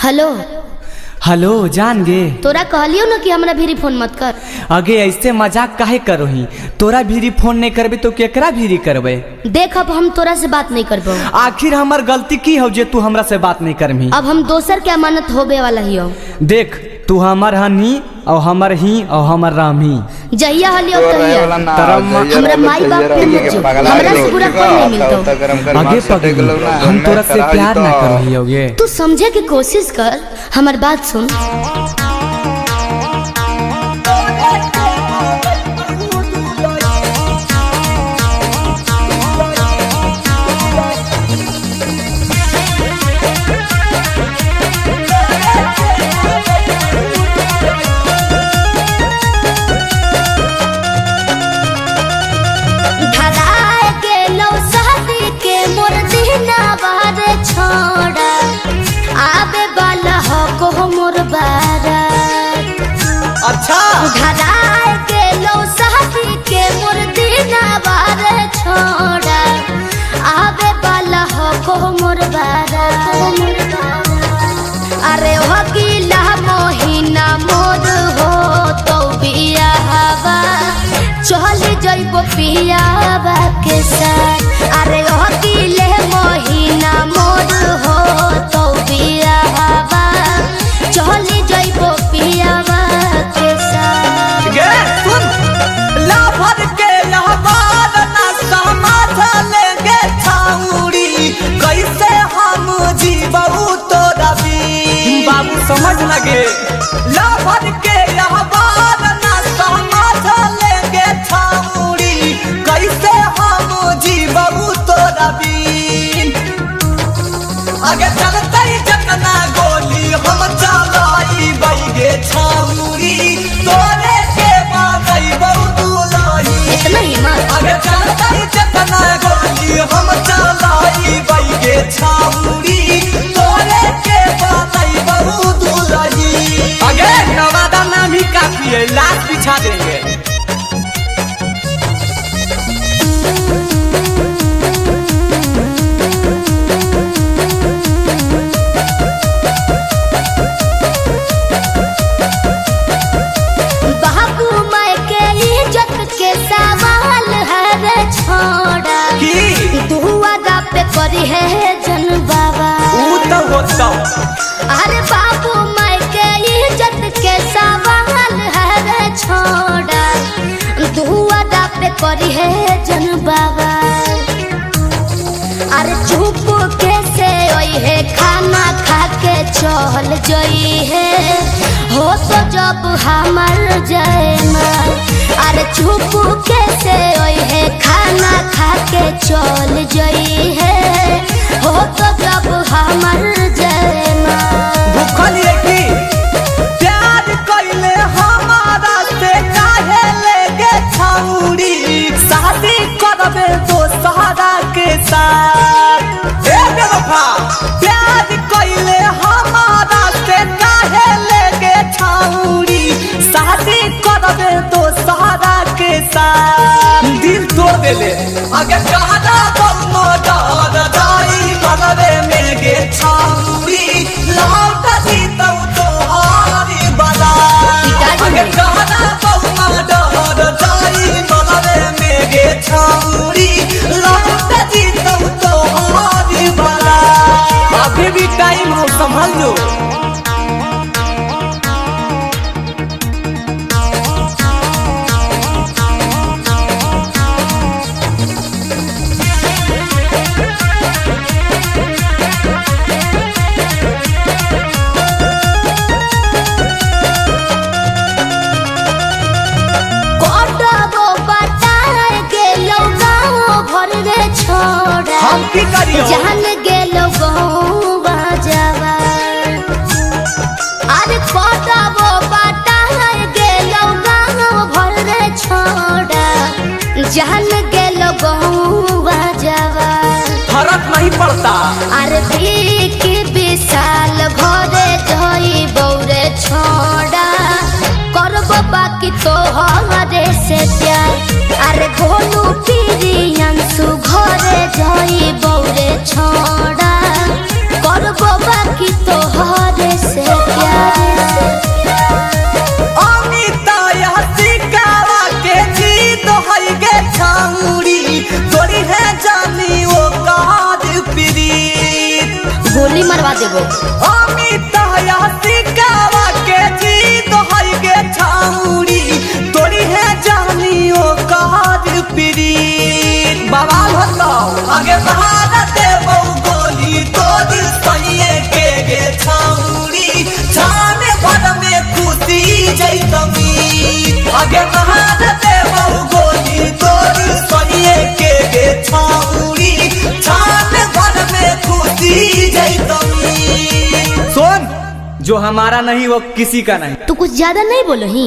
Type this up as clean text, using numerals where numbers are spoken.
Hello hello जान गे तोरा कहलियो ना कि हमरा भीरी फोन मत कर। अगे ऐसे मजाक काहे करोही। तोरा भीरी फोन नहीं करबे तो केकरा भीरी करबे। देख अब हम तोरा से बात नहीं करबो। आखिर हमर गलती की हो जे तू हमरा से बात नहीं करमी। अब हम दोसर के अमानत होबे वाला ही हो। देख तू हमर हनी और हमर ही और हमर राम ही जहिया हलियो तहिया हमरा माई बाप के मत जो हमरा से बुरा कोई नहीं मिलतो। आगे पगली हम तोरा से प्यार ना करही होगे। तू समझे की कोशिश कर हमर बात सुन। आबे वाला हो को मोर बारात। अच्छा धराए के लो साथी के मोर दीना बारे छोड़ा। आबे वाला हो को मोर बारात। अरे हो गिला मोहिना मोर हो तो बियाहवा चल जइबो पियावा के साथ। अरे हो गिले मोहिना मोर हो तो बियाहवा चल जइबो पियावा के साथ। गे सुन लाभर के लहबार ना समझ लेंगे छाउरी कैसे हम जीवऊ तो रवि। बाबू समझ लगे लाभर के लहबार ना समझ लेंगे छाउरी कैसे हम जीवऊ तो रवि। आगे चलते जतना गोली हम चलाई बैगे छाउरी तोरे के बागई बहु दुलाई। इतना हिम्मत आगे चलते जतना गोली हम चलाई बैगे छाउरी तोरे के बागई बहु दुलाई। आगे नवादा नाम ही काफी है लाश बिछा देंगे। करी है जन बाबा होता अरे बाबू माई के इज्जत के सवाल है रे छोड़ा। दुआरा पे करी है जन बाबा। अरे चुप कैसे ओई है खाना खा के चल जई है हो तो जब हमर जाए ना। अरे चुप कैसे ओई है खाना खा के चल जई है हो तो जब हमर जाए ना। भूखल है कि प्यार कइले हमारा से काहे लेगे छाउरी शादी करबे दोसरा के साथ। ए बेवफा प्यार कइले हमारा से काहे लेगे छाउरी शादी करबे दोसरा के साथ। दिल तोड़ देले आगे कहना बम्मो डर दाई मनवे में गे छाउरी लौट दी तो हारी बला। आगे कहना बम्मो डर दाई मनवे में गे छाउरी लौट दी तो हारी बला। अभी भी टाइम हो संभल लो। हम की करियो जान गेलो गौवा जावा। अरे कोटाबो बाटा गेलो गाँव भर रे छोड़ा। जान गेलो गौवा जावा। फर्क नहीं पड़ता। अरे की विशाल भरे जई बौरे छोड़ा। करबो बाकी तो हमारे से प्यार। अरे गोलू पिरियंसु घरे जई बौरे छोड़ा। करबो बाकी तो हरे देबो। अमित सिकावा के जीत है गे छाउरी तोरी है जानियो कार पीरी बाबा बताओ आगे बहाना देबो गोली तोर सैये के गे छाउरी छाने भर में खुशी जैतमी आगे बहाना देबो गोली तोर सैये के गे छाउरी छाने भर में खुशी जैतमी। सुन जो हमारा नहीं वो किसी का नहीं। तू कुछ ज्यादा नहीं बोलो ही।